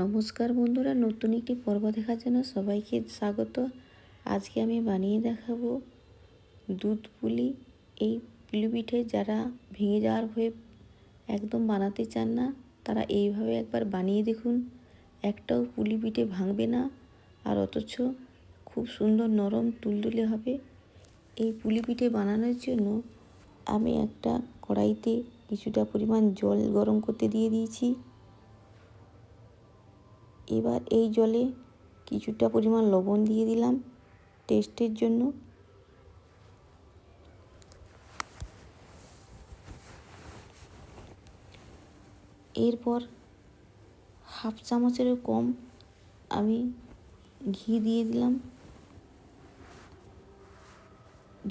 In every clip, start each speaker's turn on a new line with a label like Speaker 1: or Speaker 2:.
Speaker 1: নমস্কার বন্ধুরা, নতুন একটি পর্ব দেখার জন্য সবাইকে স্বাগত। আজকে আমি বানিয়ে দেখাবো দুধ পুলি। এই পুলি পিঠে যারা ভেঙে যাওয়ার ভয়ে একদম বানাতে চান না, তারা এইভাবে একবার বানিয়ে দেখুন। একটাও পুলি পিঠে ভাঙবে না, আর অথচ খুব সুন্দর নরম তুলতুলে হবে। এই পুলি পিঠে বানানোর জন্য আমি একটা কড়াইতে কিছুটা পরিমাণ জল গরম করতে দিয়ে দিয়েছি। এবার এই জলে কিছুটা পরিমাণ লবণ দিয়ে দিলাম টেস্টের জন্য। এরপর হাফ চামচেরও কম আমি ঘি দিয়ে দিলাম।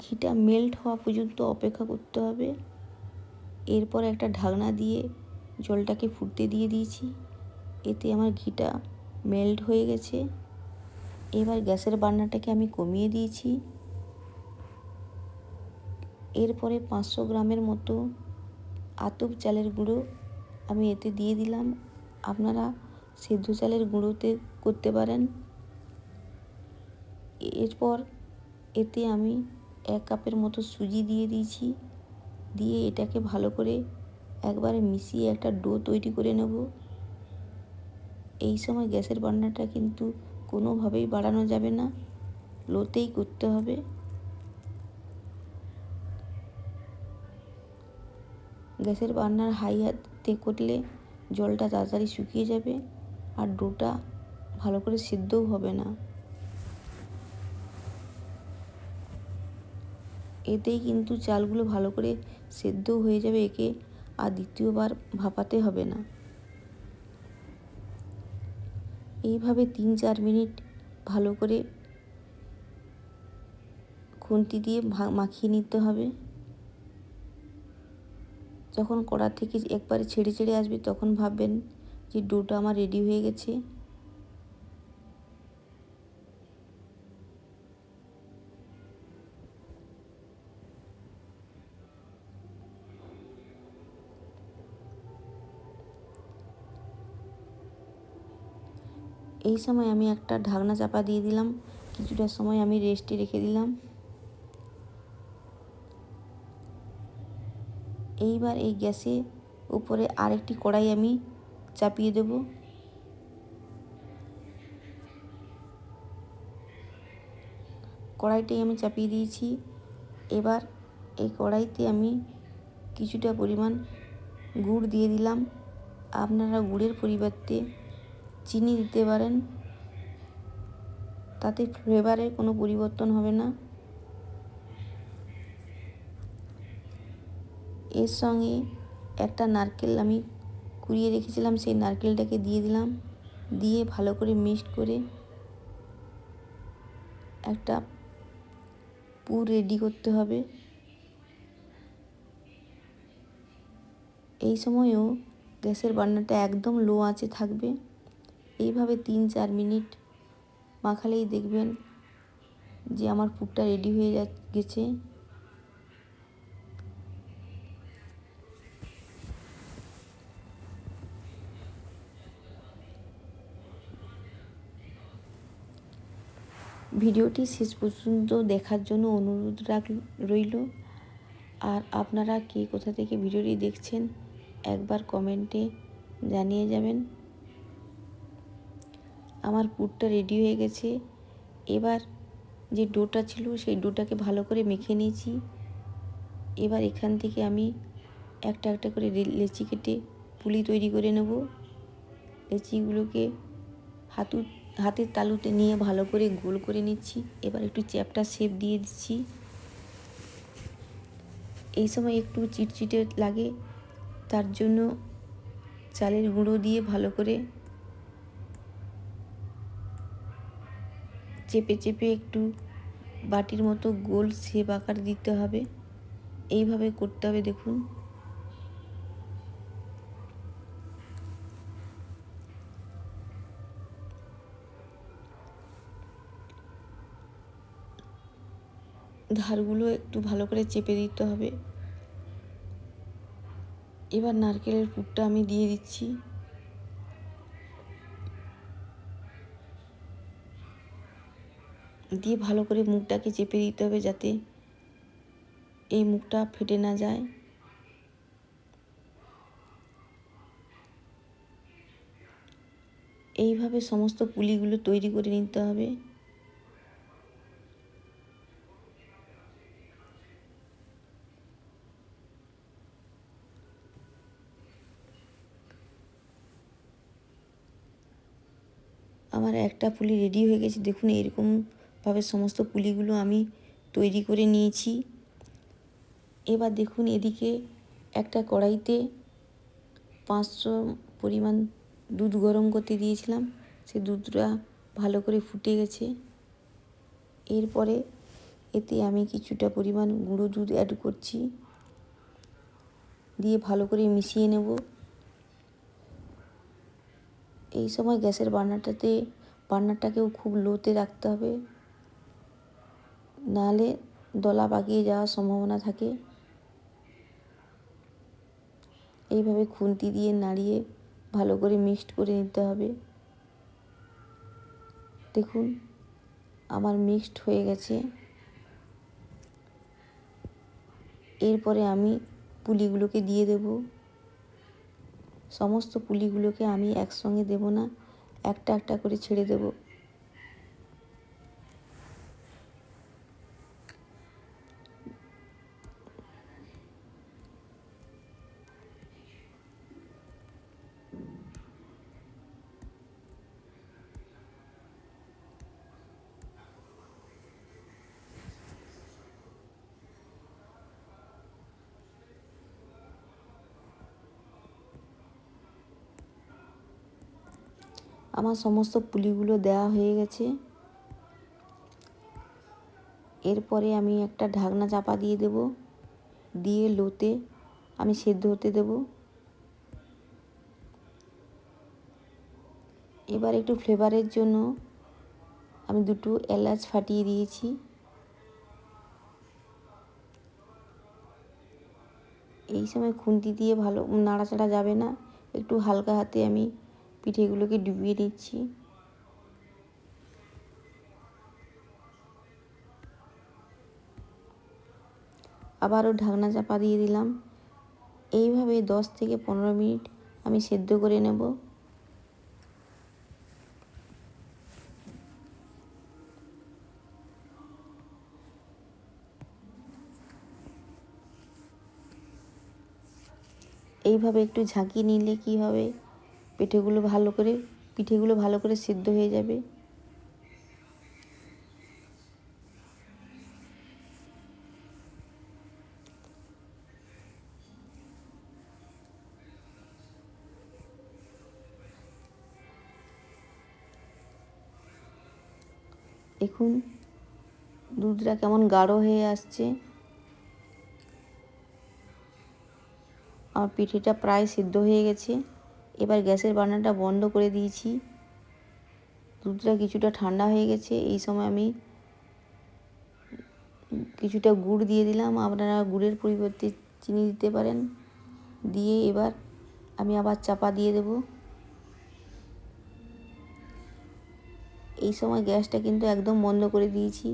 Speaker 1: ঘিটা মেল্ট হওয়া পর্যন্ত অপেক্ষা করতে হবে। এরপর একটা ঢাকনা দিয়ে জলটাকে ফুটতে দিয়ে দিয়েছি। এতে আমার ঘিটা মেল্ট হয়ে গেছে। এবার গ্যাসের বার্নারটাকে আমি কমিয়ে দিয়েছি। এরপরে 500 গ্রামের মতো আতপ চালের গুঁড়ো আমি এতে দিয়ে দিলাম। আপনারা সেদ্ধ চালের গুঁড়োতে করতে পারেন। এরপর এতে আমি 1 কাপের মতো সুজি দিয়ে দিয়েছি। দিয়ে এটাকে ভালো করে একবারে মিশিয়ে একটা ডো তৈরি করে নেব। এই সময় গ্যাসের বার্নারটা কিন্তু কোনোভাবেই বাড়ানো যাবে না, লোতেই করতে হবে। গ্যাসের বার্নার হাই হাতে করলে জলটা তাড়াতাড়ি শুকিয়ে যাবে আর ডোটা ভালো করে সিদ্ধও হবে না। এতেই কিন্তু চালগুলো ভালো করে সেদ্ধও হয়ে যাবে, একে আর দ্বিতীয়বার ভাপাতে হবে না। এইভাবে 3-4 মিনিট ভালো করে খুন্তি দিয়ে মাখিয়ে নিতে হবে। যখন কড়া থেকে একবারে ছেড়ে ছেড়ে আসবে তখন ভাববেন যে ডোটা আমার রেডি হয়ে গেছে। এই সময় আমি একটা ঢাকনা চাপা দিয়ে দিলাম। কিছুটা সময় আমি রেস্টে রেখে দিলাম। এইবার এই গ্যাসে উপরে আরেকটি কড়াই আমি চাপিয়ে দেব। কড়াইটাই আমি চাপিয়ে দিয়েছি। এবার এই কড়াইতে আমি কিছুটা পরিমাণ গুড় দিয়ে দিলাম। আপনারা গুড়ের পরিবর্তে চিনি দিতে পারেন, তাতে ফ্লেভারের কোনো পরিবর্তন হবে না। এর সঙ্গে একটা নারকেল আমি কুড়িয়ে রেখেছিলাম, সেই নারকেলটাকে দিয়ে দিলাম। দিয়ে ভালো করে মিক্সড করে একটা পুর রেডি করতে হবে। এই সময়ও গ্যাসের বার্নারটা একদম লো আঁচে থাকবে। এইভাবে 3-4 মিনিট মাখালেই দেখবেন যে আমার পুরটা রেডি হয়ে গেছে। ভিডিওটি শেষ পর্যন্ত দেখার জন্য অনুরোধ রইল। আর আপনারা কে কোথা থেকে ভিডিওটি দেখছেন একবার কমেন্টে জানিয়ে যাবেন। আমার পুরটা রেডি হয়ে গেছে। এবার যে ডোটা ছিল সেই ডোটাকে ভালো করে মেখে নিয়েছি। এবার এখান থেকে আমি একটা একটা করে লেচি কেটে পুলি তৈরি করে নেব। লেচিগুলোকে হাতের তালুতে নিয়ে ভালো করে গোল করে নিচ্ছি। এবার একটু চ্যাপ্টা শেপ দিয়ে দিচ্ছি। এই সময় একটু চিটচিটে লাগে, তার জন্য চালের গুঁড়ো দিয়ে ভালো করে চেপে চেপে একটু বাটির মতো গোল শেপ আকার দিতে হবে। এইভাবে করতে হবে, দেখুন। ধারগুলো একটু ভালো করে চেপে দিতে হবে। এবার নারকেলের পুরটা আমি দিয়ে দিচ্ছি। দিয়ে ভালো করে মুখটাকে চেপে দিতে হবে যাতে এই মুখটা ফেটে না যায়। এইভাবে সমস্ত পুলিগুলো তৈরি করে নিতে হবে। আমার একটা পুলি রেডি হয়ে গেছে। দেখুন এরকমভাবে সমস্ত পুলিগুলো আমি তৈরি করে নিয়েছি। এবার দেখুন এদিকে একটা কড়াইতে 500 পরিমাণ দুধ গরম করতে দিয়েছিলাম। সে দুধটা ভালো করে ফুটে গেছে। এরপরে এতে আমি কিছুটা পরিমাণ গুঁড়ো দুধ অ্যাড করছি, দিয়ে ভালো করে মিশিয়ে নেব। এই সময় গ্যাসের বার্নারটাকেও খুব লোতে রাখতে হবে, নাহলে দলা পাকিয়ে যাওয়ার সম্ভাবনা থাকে। এইভাবে খুন্তি দিয়ে নাড়িয়ে ভালো করে মিক্সড করে নিতে হবে। দেখুন আমার মিক্সড হয়ে গেছে। এরপরে আমি পুলিগুলোকে দিয়ে দেব। সমস্ত পুলিগুলোকে আমি একসঙ্গে দেব না, একটা একটা করে ছেড়ে দেব। আমার সমস্ত পুলিগুলো দেওয়া হয়ে গেছে। এরপরে আমি একটা ঢাকনা চাপা দিয়ে দেব, দিয়ে লোতে আমি সেদ্ধ হতে দেব। এবার একটু ফ্লেভারের জন্য আমি 2টো এলাচ ফাটিয়ে দিয়েছি। এই সময় খুন্তি দিয়ে ভালো নাড়াচাড়া যাবে না, একটু হালকা হাতে আমি পিঠেগুলোকে ডুবিয়ে নিচ্ছি। আবারও ঢাকনা চাপা দিয়ে দিলাম। এইভাবে 10 থেকে 15 মিনিট আমি সেদ্ধ করে নেব। এইভাবে একটু ঝাঁকিয়ে নিলে কি হবে, পিঠেগুলো ভালো করে সেদ্ধ হয়ে যাবে। দেখুন দুধটা কেমন গাঢ় হয়ে আসছে। আমার পিঠেটা প্রায় সিদ্ধ হয়ে গেছে। এবার গ্যাসের বার্নারটা বন্ধ করে দিয়েছি। দুধটা কিছুটা ঠান্ডা হয়ে গেছে। এই সময় আমি কিছুটা গুড় দিয়ে দিলাম, আপনারা গুড়ের পরিবর্তে চিনি দিতে পারেন। দিয়ে এবার আমি আবার চাপা দিয়ে দেব। এই সময় গ্যাসটা কিন্তু একদম বন্ধ করে দিয়েছি।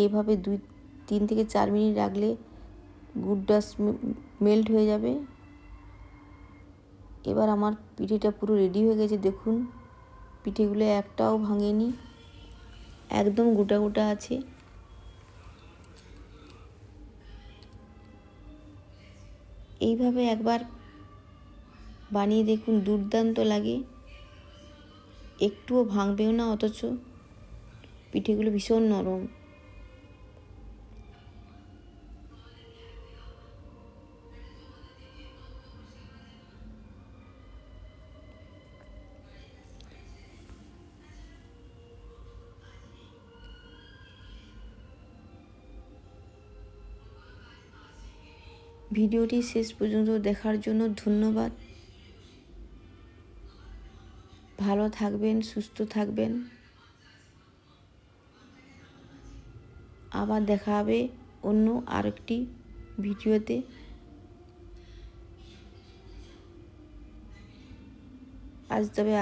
Speaker 1: এইভাবে 3 থেকে 4 মিনিট রাখলে গুড়টা মেল্ট হয়ে যাবে। এবার আমার পিঠেটা পুরো রেডি হয়ে গেছে। দেখুন পিঠেগুলো একটাও ভাঙেনি, একদম গোটা গোটা আছে। এইভাবে একবার বানিয়ে দেখুন, দুর্দান্ত লাগে, একটুও ভাঙবেও না, অথচ পিঠেগুলো ভীষণ নরম। ভিডিওটি শেষ পর্যন্ত দেখার জন্য ধন্যবাদ। ভালো থাকবেন, সুস্থ থাকবেন। আবার দেখা হবে অন্য আরেকটি ভিডিওতে। আজ তবে